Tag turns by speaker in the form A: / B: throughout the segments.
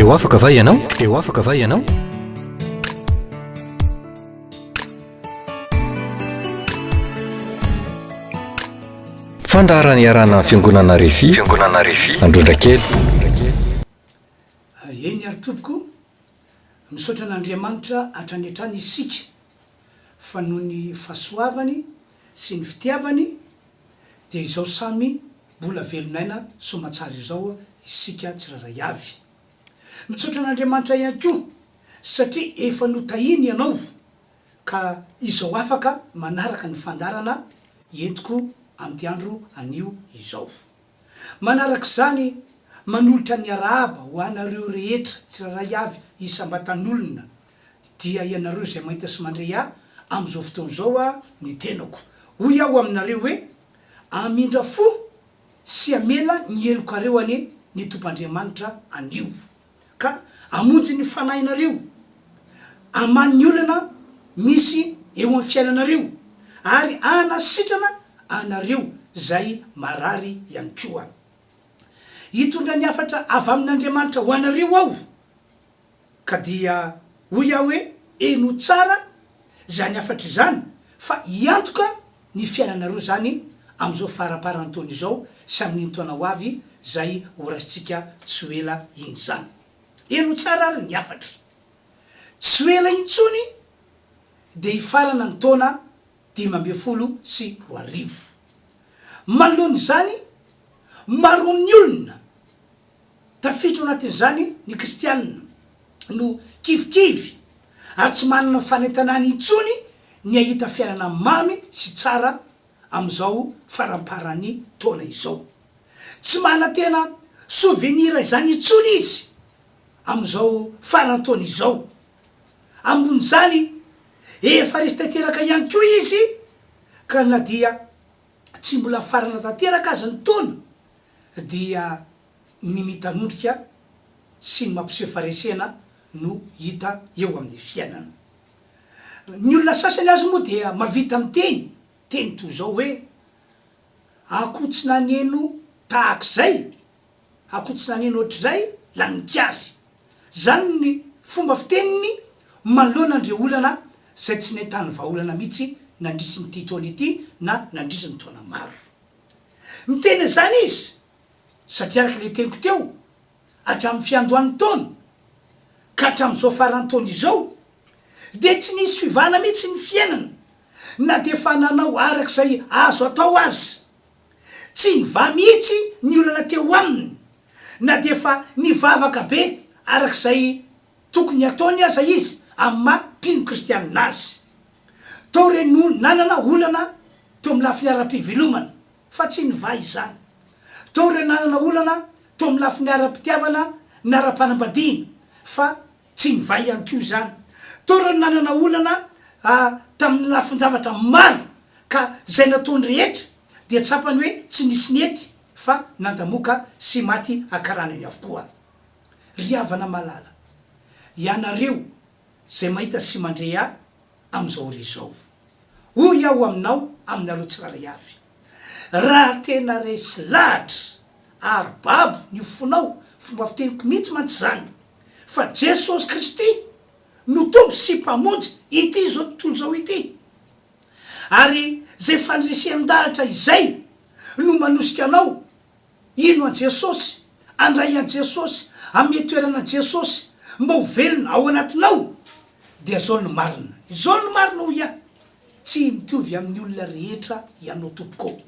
A: Eo afaka va ianao? Eo afaka va ianao? Fandarany iarana fiangonana Refy. Fiangonana Refy. Androndrakely.
B: Eny ary tompoko, misaotra an'Andriamanitra hatranetrany isika fa noho ny fahasoavany sy ny fitiavany dia izao samy mbola velonaina somatsara izao isika tsiraray avy. Misaotra an'Andriamanitra ihany koa satria efa notahiny ianao ka izao afaka manaraka ny fandarana entiko amin'ity andro anio izao. Manaraka izany manolotra ny arahaba ho anareo rehetra tsiraray avy isam-batan'olona dia ianareo izay mahita sy mandray ahy amin'izao fotoana izao ny tenako. Hoy aho aminareo hoe amindra fo sy amela ny helokareo ane ny tompandriamanitra anio ka amonjy ny fanahinareo aman'ny olana misy eo amin'ny fiainanareo ary anasitrana anareo zay marary ihany koa. Hitondra ny afatra avy amin'Andriamanitra ho anareo aho ka dia hoy aho hoe eno tsara zany afatra izany fa hiantoka ny fiainanareo zany amin'izao faraparan'ny taona izao sy amin'ny taona ho avy zay horasintsika tsy ho ela iny zany. Eno tsara ary ny afatra tsy ho ela intsony dia hifarana ny taona 2024. Manoloana izany maro amin'ny olona tafiditra ao anatin'izany ny kristianina no kivikivy ary tsy manana fanentanana intsony ny ahita fiainana mamy sy tsara amin'izao faramparan'ny taona izao. Tsy manana tena souvenir izany intsony izy amin'izao faran'ny taona izao. Ambony izany efa resy tanteraka ihany koa izy ka na dia tsy mbola farana tanteraka aza ny taona dia ny mitanondrika sy ny mampiseho faharesena no hita eo amin'ny fiainana. Ny olona sasany azy moa dia mavita miteny teny toy izao hoe akoho tsy naneno tahak'izay, akoho tsy naneno ohatr'izay la nikary. Zany ny fomba fiteniny manoloana andreo olana zay tsy nahitany vahaolana mihitsy nandrisi nyity taona ity na nandrisi ny taona maro. Miteny zany izy satria araka le teniko teo hatramin'ny fiandohan'ny taona ka hatramin'izao faran'ny taona izao dia tsy nisy fivana mihitsy ny fiainana na dia efa nanao arak'izay azo atao azy. Tsy niva mihitsy ny olana teo aminy na dia efa nivavaka be arak'izay tokony ataony aza izy amin'ny maha-mpino kristianina azy. Tao reno nanana olana teo amin'ny lafiny ara-pivelomana fa tsy niva izany. Tao re nanana olana teo amin'ny lafiny ara-pitiavana na ara-panambadiana fa tsy niva ihany koa izany. Tao re nanana olana tamin'ny lafiny zavatra maro ka zay nataony rehetra dia tsapany hoe tsy nisy nety fa nandamoka sy maty akaranany avokoa. Ry havana malala, ianareo zay mahita sy mandray ahy amin'izao ry izao, hoy aho aminao aminareo tsiraray avy, raha tena resy lahatra ary babo ny fonao fomba fiteniko mihitsy mantsy zany fa Jesosy Kristy no tompo sy mpamonjy ity zao tontolo zao ity ary zay fandresem-dahatra izay no manosika anao ino an Jesosy, andray an Jesosy, amin'ny toerana Jesosy mba ho velona ao anatinao dia zao no marina. Izao no marina ho ia tsy mitovy amin'ny olona rehetra ianao tompoko.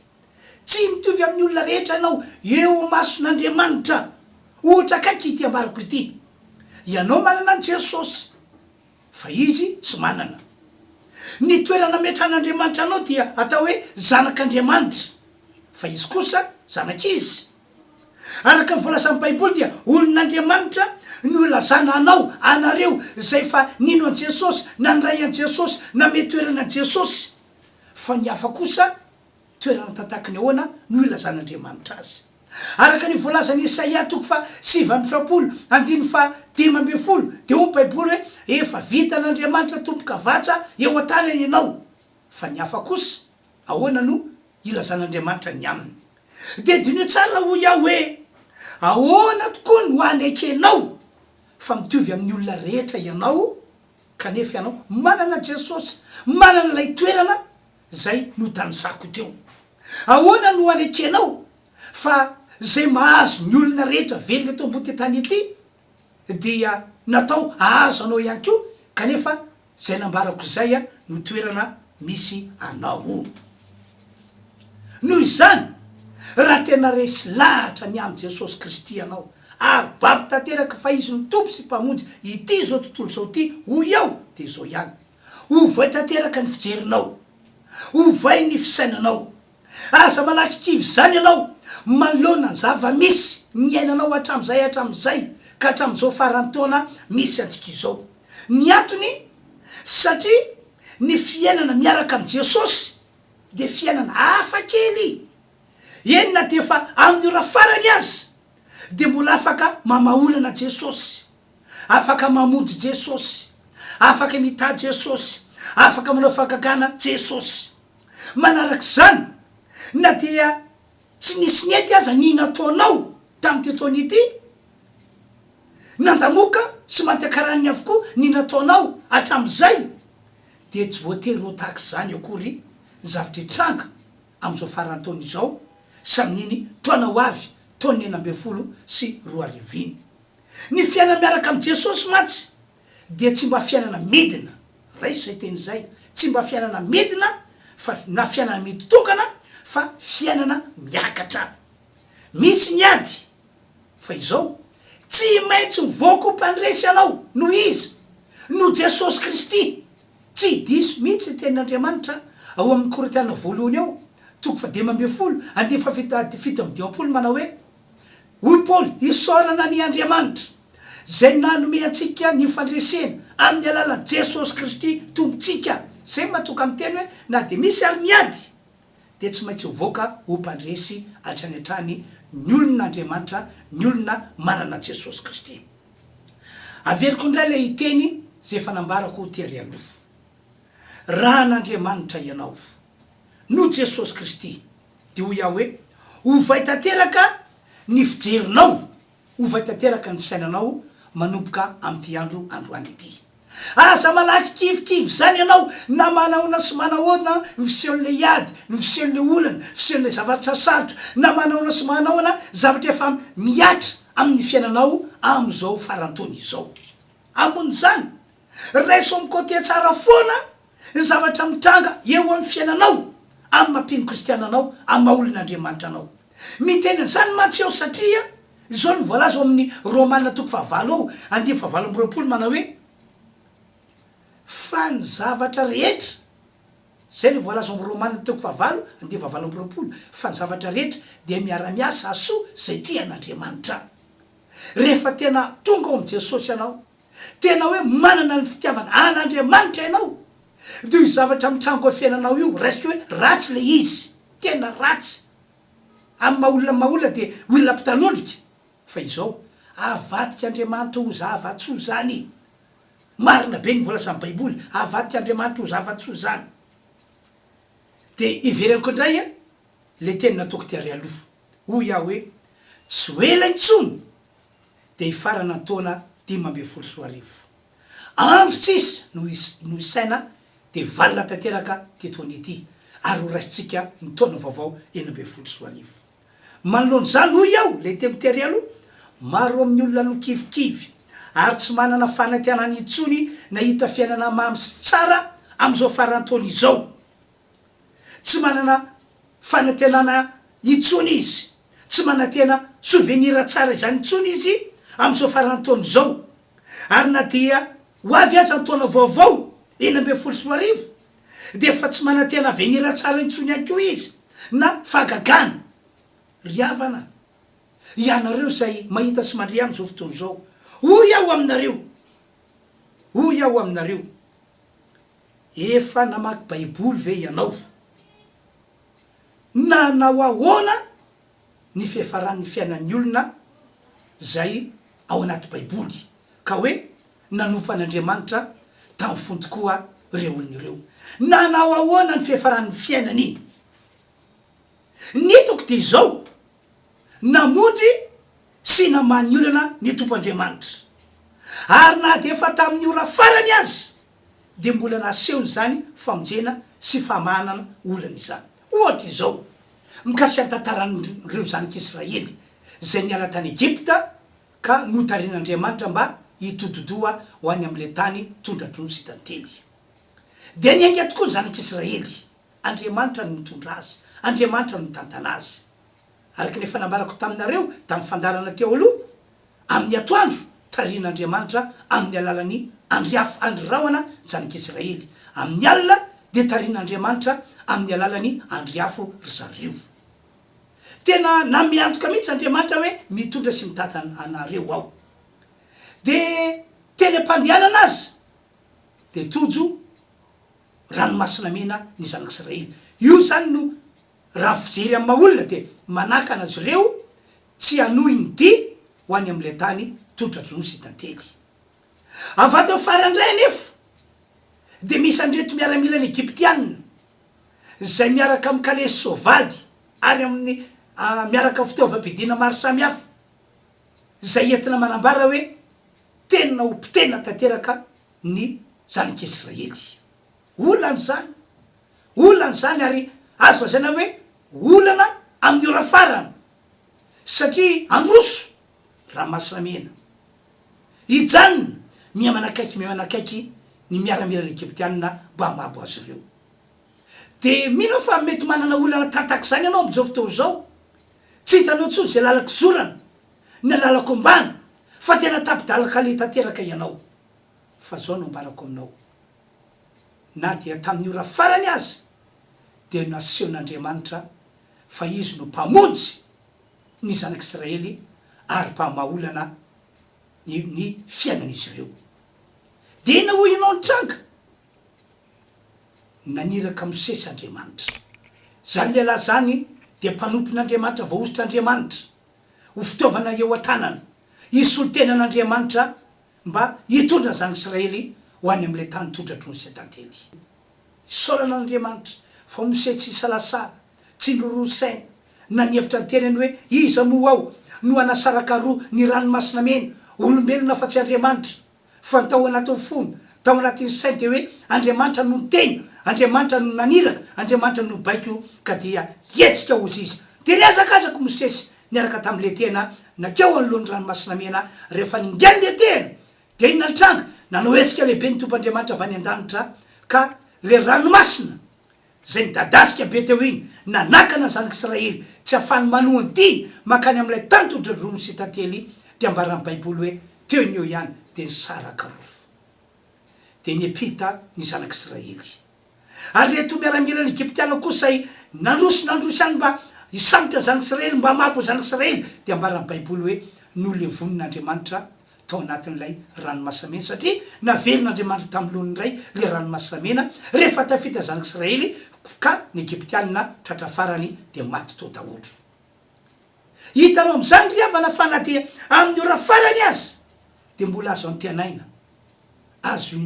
B: Tsy mitovy amin'ny olona rehetra ianao eo mason'Andriamanitra. Ohatra kaiky ity ambarako ity, ianao manana an Jesosy fa izy tsy manana. Ny toerana metran'Andriamanitra anao dia atao hoe zanak'Andriamanitra fa izy kosa zanak'izy. Araka ny voalasan'ny Baiboly dia olon'Andriamanitra no ilazana anao anareo zay fa nino an Jesosy na ndray an Jesosy na mety toerana an Jesosy fa ny hafa kosa toerana tantakiny ahoana no ilazan'Andriamanitra azy. Araka ny voalazan'ny Isaia 7:5 dia ho Baiboly hoe efa vita n'Andriamanitra tompoka vatsa eo an-tanany ianao fa ny hafa kosa ahoana no ilazan'Andriamanitra ny aminy. Dia dino tsara ho iaho hoe ahoana tokoa no anekenao fa mitovy amin'ny olona rehetra ianao kanefa ianao manana Jesosy manana lay toerana zay no tanisaiko teo ahoana no anekenao fa zay mahazo ny olona rehetra velona eto ambony tany ity dia natao ahazo anao ihany koa kanefa zay nambarako zay no toerana misy anao noho izany raha tena resy lahatra ny amin'ny Jesosy Kristy anao ary baby tanteraka fa izy ny tompo sy mpamonjy ity zao tontolo zao ty hoy ao de zao ihany ovay tanteraka ny fijerinao ovay ny fisainanao aza malaky kivy zany ianao manoloana zava-misy ny ainanao hatram'izay ka hatram'izao farany taona misy antsika izao ny antony satria ny fiainana miaraka amin'ny Jesosy de fiainana hafa kely enina de fa amin'ny ora farany azy de mbola afaka mamaolana Jesosy afaka mamonjy Jesosy afaka mitady Jesosy afaka manao fakagana Jesosy manaraka zany na dia tsy nisy nety aza ny nataonao tamin'ity taona ity nandamoka sy mantiakarany avokoa ny nataonao hatram'izay de tsy voatery ho tahaka zany akory zavatra tranga am'izao farany taona izao samin'iny taona ho avy taona 20 sy 2020 ny fiainana miaraka amin'ny Jesosy matsy de tsy mba fiainana midina raisy teny zay tsy mba fiainana midina fa na fiainana mitokana fa fiainana miakatra misy niady fa izao tsy maintsy mivoko mpandresy anao no izy no Jesosy Kristy tsy diso mihitsy tenin'Andriamanitra ao amin'ny Korintiana voalohany ao toko fa 12 andefa fito amby 20 manao hoe hoy Paoly isaorana ny Andriamanitra zay nanome antsika ny fandresena amin'ny alalan'i Jesosy Kristy tompontsika zay matoka amin'ny teny hoe na de misy ary niady de tsy maintsy mivoaka ho mpandresy hatrany hatrany ny olon'Andriamanitra ny olona manana Jesosy Kristy averiko indray le iteny zay fanambarako tery aloha raha n'Andriamanitra ianao no Jesosy Kristy de hoy aho hoe ovay tanteraka ny fijerinao ovay tanteraka ny fisainanao manomboka amin'ity androany ity aza malaky kivikivy zany ianao na manaona sy manahoana ny fisehoan'le iady ny fisehoan'le olana fisehoan'le zavatra sarotra na manaona sy manahoana zavatra efa miatra amin'ny fiainanao am'izao farantony izao ambony zany raiso amin'ny côté tsara foana ny zavatra mitranga eo amin'ny fiainanao amin'ny mampino kristiananao amin'ny maha-olon'Andriamanitra anao miteny zany mantsy eo satria izao ny voalaza amin'ny Romanina toko 9 ao 9 manao hoe fa ny zavatra rehetra zay ny voalaza amin'ny Romanina toko 9 9 fa ny zavatra rehetra de miara-miasa asoa zay tia an'Andriamanitra rehefa tena tonga ao amin'ny Jesosy ianao tena hoe manana ny fitiavana an'Andriamanitra ianao de io zavatra mitrango fiainanao io raisiko hoe ratsy le izy tena ratsy amin'ny maha-olona de olona mpitanondrika fa izao avadika Andriamanitra ho zava-tsoa zany marina be ny voalaza amin'ny Baiboly avadika Andriamanitra ho zava-tsoa zany de iverako indray le teny nataoko tiary aloha hoy aho hoe tsy ho ela intsony de hifarana ny taona 20 andro tsisy no isaina de valina tanteraka ty taona ity ary ho raisitsika ny taona vaovao 20 manoloana zany hoy aho le temo tery aloha maro amin'ny olona no kivikivy ary tsy manana fanantenana intsony na hita fiainana mamy sy tsara am'izao farantaona izao tsy manana fanantenana intsony izy tsy manantena souvenir tsara zany intsony izy am'izao farantaona izao ary na dia ho avy aza ny taona vaovao 20 de fa tsy manantena venira tsara intsony ihany koa izy na fagagana riavana ianareo zay mahita sy mandria am'izao fotoana izao hoy aho aminareo efa namaky Baiboly ve ianao nanao ahoana ny fiafaran'ny fiainan'ny olona zay ao anaty Baiboly ka hoe nanompo an'Andriamanitra tamin'ny fony tokoa reo olona ireo nanao ahoana ny fiafaran'ny fiainany nitoko de izao namonjy sy namany olana ny tompo Andriamanitra ary na de efa tamin'ny ora farany azy de mbola naseho zany famonjena sy famanana olana izany. Ohatra izao mikasika tantaran'ireo zanak'Israely zay niala tany Egypta ka notarin'Andriamanitra mba hitododoa ho any am'le tany tondra-droa sy tantely. De niainga tokoa ny zanak'Israely, Andriamanitra no mitondra azy, Andriamanitra no mitantana azy. Araky nefa nambarako taminareo tamin'ny fandarana teo aloha, amin'ny atoandro tarin'Andriamanitra amin'ny alalan'ny andriafo androrahoana zanak'Israely, amin'ny alina de tarin'Andriamanitra amin'ny alalan'ny andriafo ry zareo. Tena namiantoka mihitsy Andriamanitra hoe mitondra sy mitantana anareo ao. De teny ampandehanana azy de tojo ranomasina mena ny zanak'Israely. Io zany no raha fijery amin'ny maolona de manaka anazy ireo tsy hanohy ny dia ho any am'le tany tondra-droa sy tantely. Avato farandray nefa de misy andreto miaramila ny Egyptianina zay miaraka amin'ny kalesy soavaly ary amin'ny miaraka fitaovam-pidina maro samihafa zay entina manambara hoe tena ompitena tanteraka ny zanak'Israely. Olana zany ary azo vazaina hoe olana amin'ny ora farany satria androso ranomasina mena hijanona miamanakaiky ny miaramila ny Egyptianina mba mabo azy ireo. De mino fa mety manana olana tantaky zany ianao am'izao fotoana zao, tsy hitanao tsony zay lalako zorana na lalako ambana fa tena tapidalaka le tanteraka ianao. Fa zao no ambarako aminao, na dia tamin'ny ora farany azy de nasehon'Andriamanitra fa izy no mpamonjy ny zanak'Israely ary mpamaolana ny fiainan'izy ireo. De ina ho ianao nitranga naniraka Mosesy Andriamanitra. Zany lehilahy zany de mpanompon'Andriamanitra vaozitr'Andriamanitra ho fitaovana eo an-tanana hisolo-tenan'Andriamanitra mba hitondra zanak'Israely ho any am'le tany tondra-droa sy tantely. Isaoran'Andriamanitra fa Mosesy tsy salasara, tsy nororosaina, nanevitra ny tenany hoe iza moa ao no anasaraka roa ny ranomasina mena, olombelona fa tsy Andriamanitra. Fa tao anatin'ny fony, tao anatin'ny sainy de hoe Andriamanitra no teny, Andriamanitra no naniraka, Andriamanitra no baiko ka dia hetsika ozy izy. De niazakazako Mosesy niaraka tam'le tena nakeo anoloan'ny ranomasina mena rehefa ningany le tena de inona nitranga nanao hetsika lehibe ny tompo'Andriamanitra avy any an-danitra ka le ranomasina zay midadasika be teo iny nanakana zanak'Israely tsy afany manohany ty makany am'ilay tany tondra-droa sy tantely de ambaran'ny baiboly hoe teo ny eo ihany de nisaraka rofo de niepita ny zanak'Israely. Ary reto miaramila ny Egyptiana kosa nandroso any mba hisambotra zanak'Israely mba mabo zanak'Israely de ambaran'ny baiboly hoe nolevonin'Andriamanitra tao anatin'ilay ranomasina mena satria naverin'Andriamanitra tam'lohany iray le ranomasina mena rehefa tafita zanak'Israely ka ny Egyptianina tratra farany de maty tao daholo. Hitanao am'izany ry havana fa na de amin'ny ora farany azy de mbola azo antenaina, azo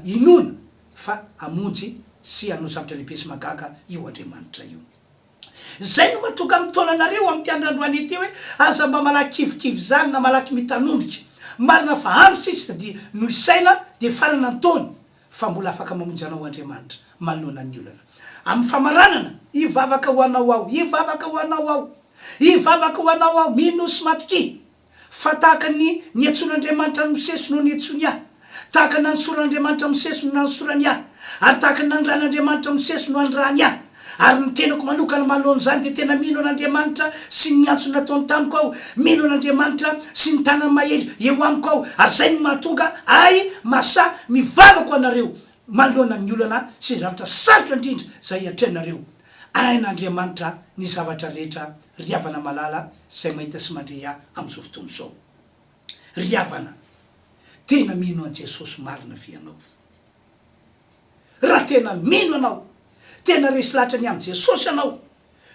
B: inona fa amonjy sy hanao zavatra lehibe sy magaga io Andriamanitra io. Zay no matoka amin'ny taonanareo amin'ny tiandrandroany ety hoe aza mba malaky kivikivy zany na malaky mitanondrika marina fa andro sitsy de no isaina de farana antaony fa mbola afaka mamonjy anao Andriamanitra manoloana ny olana. Amin'ny famaranana ivavaka ho anao ao, ivavaka ho anao ao, ivavaka ho anao ao, mino sy matoky fa tahaka ny niantson'Andriamanitra ny Mosesy no niantsony ahy, tahaka nansoran'Andriamanitra Mosesy no nansorany ahy, ary tahaka nanran'Andriamanitra Mosesy no andrany ahy. Ary ny tenako manokana malohany zany de tena mino an'Andriamanitra sy ny antsony nataony tamiko ao, mino an'Andriamanitra sy ny tanany mahery eo amiko ao, ary zay no mahatonga ay masa mivavako anareo manoloana ny olana sy zavatra sarotra indrindra zay atrenareo. Ain'Andriamanitra ny zavatra rehetra ry havana malala zay mahita sy mandrea am'izao fotoana zao. Ry havana tena mino an Jesosy marina ve anao? Raha tena mino anao, tena resy lahatra ny amin'ny Jesosy anao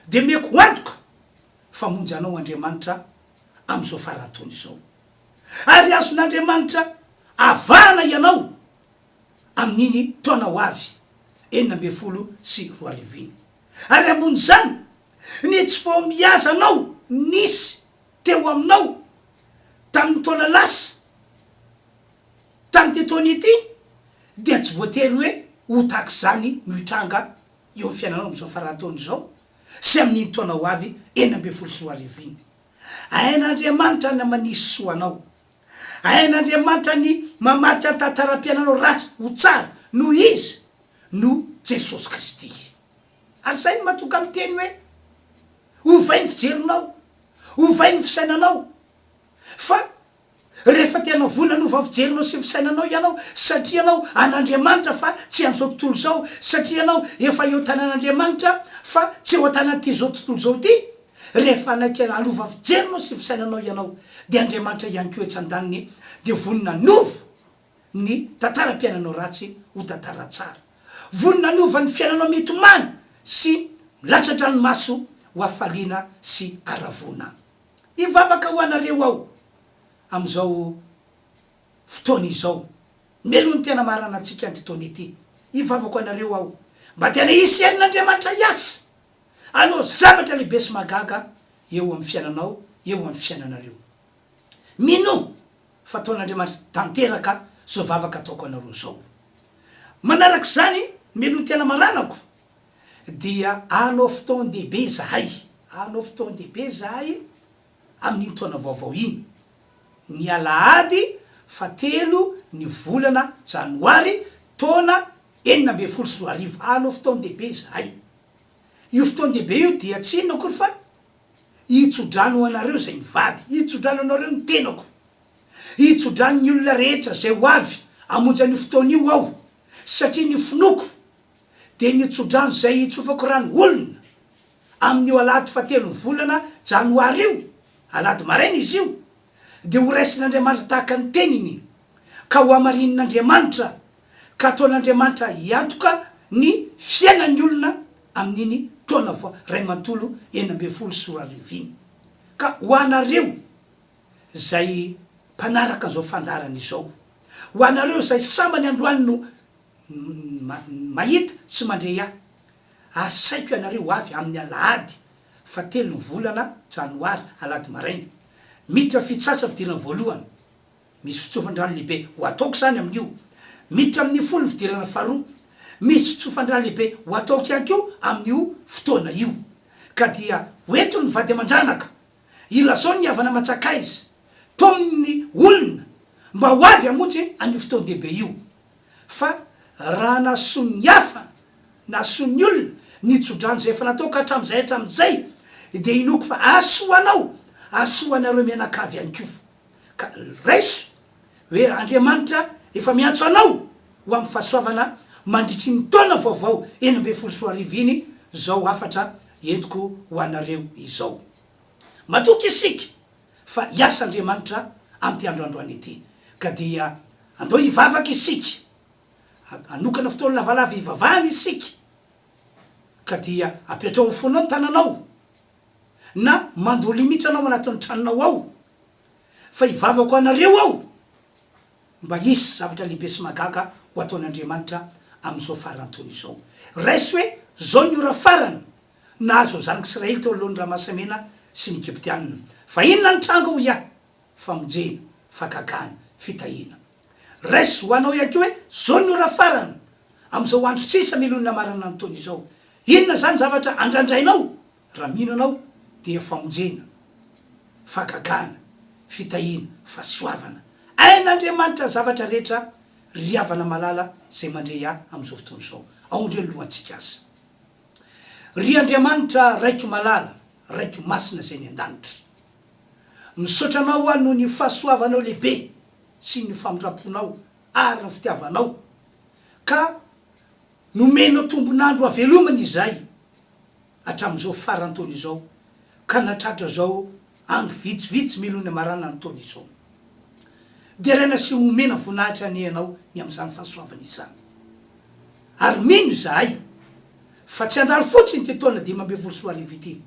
B: de meko antoka fa monjy anao Andriamanitra am'izao farantaona izao. Ary azon'Andriamanitra avana ianao amin'iny taona ho avy 2024. Ary ambony zany ny tsy vao mihaza anao nisy teo aminao tamin'ny taona lasa tamty taony ity dia tsy voatery hoe ho tahaky zany mitranga eo fiainanao am'izao farantaony zao sy amin'iny taona ho avy 14 iny. Ain'Andriamanitra na manisy soanao, ain'Andriamanitra ny mamaky an-tantaram-piainanao ratsy ho tsara no izy no Jesosy Kristy. Ary zay ny matoka miteny hoe ovay ny fijerinao, ovay ny fisainanao, fa rehefa tena vola nova fijerinao sy fisainanao ianao satria anao an'Andriamanitra fa tsy an'izao tontolo zao, satria anao efa eo tanan'Andriamanitra fa tsy eo an-tanan'ity zao tontolo zao ty, rehefa anakena anova fijerinao sy fisainanao ianao dia Andriamanitra ihany koa etsan-daniny dia vonina nova ny tantaram-piainanao ratsy ho tantara tsara, vonina nova ny fiainanao mitomany sy latsa-dranomaso ho afaliana sy aravona. Ivavaka ho anareo ao am'izao fotoana izao, melony tena marana antsika anty taona ity, ivavaka ho anareo ao mba tena hisy herin'Andriamanitra hiasa anao zavatra lehibe sy magaga eo amin'ny fiainanao, eo amin'ny fiainanareo. Mino fa ataon'Andriamanitra tanteraka zao vavaka ataoko anareo zao. Manaraka zany melony tena maranako dia anao fotoana dehibe zahay, anao fotoana dehibe zahay amin'iny taona vaovao iny, ny alahady 7 ny volana janoary taona 2024, anao fotoana dehibe zahay. Io fotoana dehibe io dia tsy inona akory fa hitsodrano anareo zay mivady, hitsodrano anareo ny tenako, hitsodrano ny olona rehetra zay ho avy amonjy an'io fotoana io ao, satria ny finoko dia nitsodrano zay itsofako rano olona amin'io alahady 7 ny volana janoary io, alahady maraina izy io, dia ho raisin'Andriamanitra tahaka ny teniny ka ho amarin'Andriamanitra ka ataon'Andriamanitra hiantoka ny fiainan'ny olona amin'iny taona ray mantolo 14 iny. Ka ho anareo zay mpanaraka zao fandarana izao, ho anareo zay sambany androany no mahita sy mandre ahy, asaiko ianareo avy amin'ny alahady 7 ny volana janoary, alahady maraina, miditra fitsatsa fidirana voalohany, misy fitsofan-drano lehibe ho ataoko zany amin'io, miditra amin'ny 10 fidirana faharoa, misy fitsofan-drano lehibe ho ataoko ihany koa amin'io fotoana io. Ka dia hoento ny vady aman-janaka ilazao ny havana matsakaizy tomin'ny olona mba ho avy amonjy an'io fotoana dehibe io, fa raha nasony hafa nasony olona nitsodrano zay efa nataoko hatramin'izay dia inoko fa asoanao, asoanareo mianakavy ihany koa, ka raiso hoe Andriamanitra efa miantso anao ho amin'ny fahasoavana mandritry ny taona vaovao 14 iny zao afatra entiko ho anareo izao. Matoky isika fa hiasa Andriamanitra amin'ity androandroany ity, ka dia andao hivavaka isika, anokana fotoana lavalava hivavahana isika, ka dia apetrao fonao ny tananao na mandoly mihitsy anao anatin'ny tranonao ao, fa hivavako anareo ao mba hisy zavatra lehibe sy magaga ho ataon'Andriamanitra amin'izao farantony izao. Raiso hoe zao ny ora farany nahazo zanaky Israely teo alohan'ny ramasamena sy ny Egyptianina, fa inona ny tranga ho ia? Famonjena, fakagana, fitahina. Raiso ho anao ihany koa hoe zao ny ora farany amin'izao andro tsisa milonina marana ny taona izao, inona zany zavatra andrandrainao? Raha mino anao dia famonjena, fakagana, fitahina, fahasoavana. Ain'Andriamanitra zavatra rehetra riavana malala zay mandre ahy amin'izao fotoana izao, aondre ny lohantsika azy. Ry Andriamanitra raiko malala, raiko masina zay ny an-danitra, misotranao noho ny fahasoavanao lehibe sy ny famindraponao ary ny fitiavanao, ka nomenao tombonandro avelomana izay hatramin'izao farantony izao, ka natratra zao andro vitsivitsy milony marana ny taona izao, dia raina sy omena voninahitra ny anao ny amin'izany fahasoavana izany. Ary mino zahay fa tsy andalo fotsiny ty taona 2024 ity,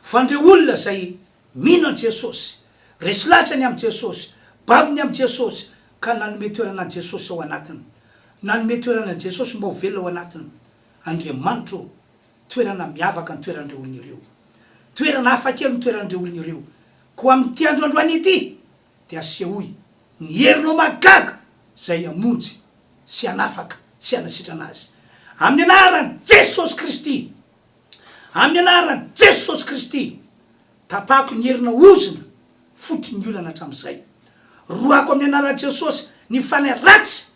B: fa andreo olona zay mino an Jesosy, resy lahatra ny amin'ny Jesosy, babiny amin'ny Jesosy, ka nanome toerana an Jesosy ao anatiny, nanome toerana an Jesosy mba ho velona ao anatiny. Andriamanitra toerana miavaka ny toerandreo olona ireo, toerana hafakely ny toerandreo olona ireo, ko amin'ity androandroany ity dia asia hoy ny herinao magaga zay amonjy sy anafaka sy anasitrana azy amin'ny anaran Jesosy Kristy, amin'ny anaran Jesosy Kristy. Tapako ny herina ozina fotony olana hatram'izay, roako amin'ny anaran Jesosy ny fanay ratsy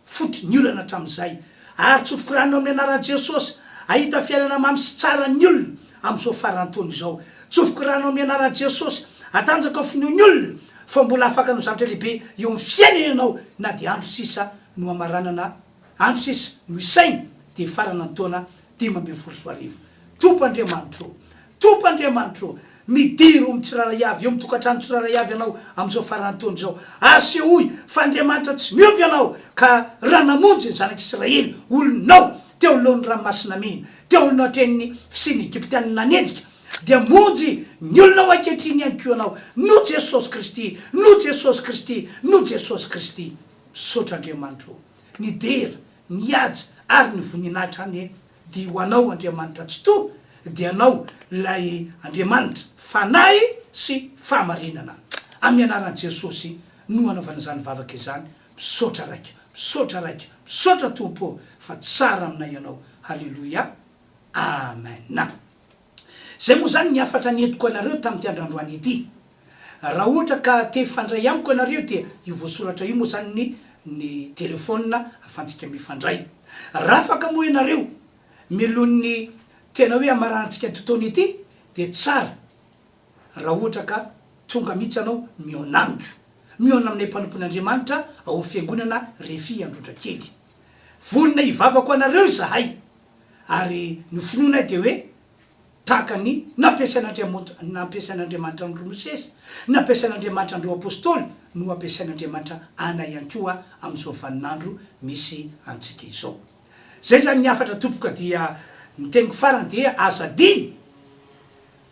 B: fotony olana hatram'izay, ary tsofoko rano amin'ny anaran Jesosy ahita fiainana mamy sy tsara ny olona am'izao farantony zao. Tsofoko rano amin'ny anaran Jesosy atanjaka finoany olona fa mbola afaka no zavatra lehibe eo amin'ny fiainana ianao, na dia andro sisa no amaranana, andro sisa no isaina de farana ny taona 520. Tompoandriamanitro, Tompoandriamanitro, midiro amin'ny tsiraray avy eo amin'ny tokantrano tsiraray avy ianao am'izao farantaona zao. Asehoy fa Andriamanitra tsy miovy ianao ka raha namonjy ny zanak'Israely olonao teo alohan'ny ranomasina mihina, teo alohan'ny atren'ny fisiny Egyptianina nanenjika, dia monjy ny olonao ankehitriny ihany koa ianao, no Jesosy Kristy, no Jesosy Kristy, no Jesosy Kristy. Misaotra Andriamanitro, ny dera, ny aja ary ny voninahitra any dia ho anao Andriamanitra tsy to dia anao lay Andriamanitra fanahy sy fahamarinana. Amin'ny anaran'i Jesosy no anaovana izany vavaka izany. Misaotra raika, misaotra raika, misaotra tompo fa tsara aminay ianao. Halleluia, amen. Zay moa zany ny afatra nientiko anareo tamin'ity androandroany ity. Raha ohatra ka te fandray amiko anareo dia io voasoratra io moa zany ny telefônina afantsika mifandray. Raha afaka moa ianareo milon'ny tena hoe amarantsika tontolo ity dia tsara raha ohatra ka tonga mihitsy anao mionamiko, miona amin'ny mpanompon'Andriamanitra ao fiangonana Refy Androndrakely. Vonona hivavako anareo zahay, ary ny finoana dia hoe tahaka ny nampiasain'Andriamanitra andro Mosesy, nampiasain'Andriamanitra andro apôstôly, no ampiasain'Andriamanitra ana ihany koa am'izao vaninandro misy antsika izao. Zay zany ny afatra tompoka dia ny teniko farany dia azadiny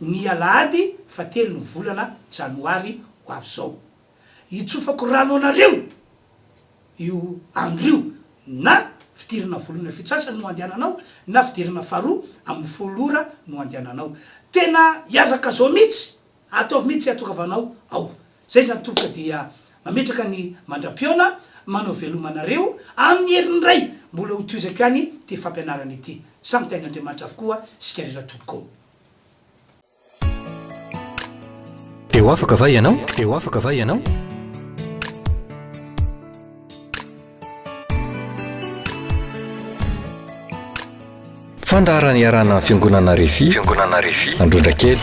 B: ny alahady 7 ny volana janoary ho avy zao. Itsofako rano anareo io andro io, na fidirana voalohany fitsasany no andehananao, na fidirana faharoa amin'ny 10 ora no andehananao. Tena hiazaka zao mihitsy, ataovy mihitsy atokavanao ao. Zay zany tompoka dia mametraka ny mandram-piona manao velomanareo amin'ny herin'ny ray mbola ho toizako ihany ty fampianarana ity. Samy tain'Andriamanitra avokoa sikarera tompoko.
A: Teo afaka va ianao? Teo afaka va ianao? Fandaharana iarana fiangonana Refy Androndrakely.